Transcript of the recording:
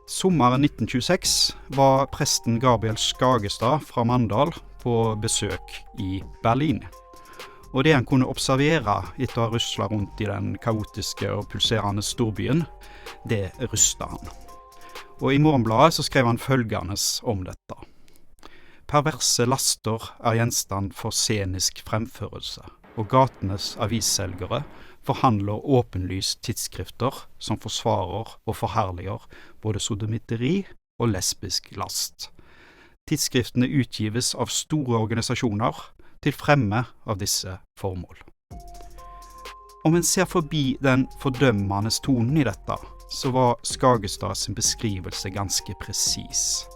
Sommeren 1926 var presten Gabriel Skagestad fra Mandal på besøk i Berlin. Og det han kunne observere etter å ha ruslet rundt i den kaotiske og pulserende storbyen, det rystet han. Og i Morgenbladet så skrev han følgende om dette. Perverse laster er gjenstand for scenisk fremførelse, og gatenes avisselgere forhandler åpenlyst tidsskrifter som forsvarer og forherliger både sodomitteri og lesbisk last. Tidsskriftene utgives av store organisasjoner til fremme av disse formål. Om en ser forbi den fordømmende tonen i dette, så var Skagestad sin beskrivelse ganske presis.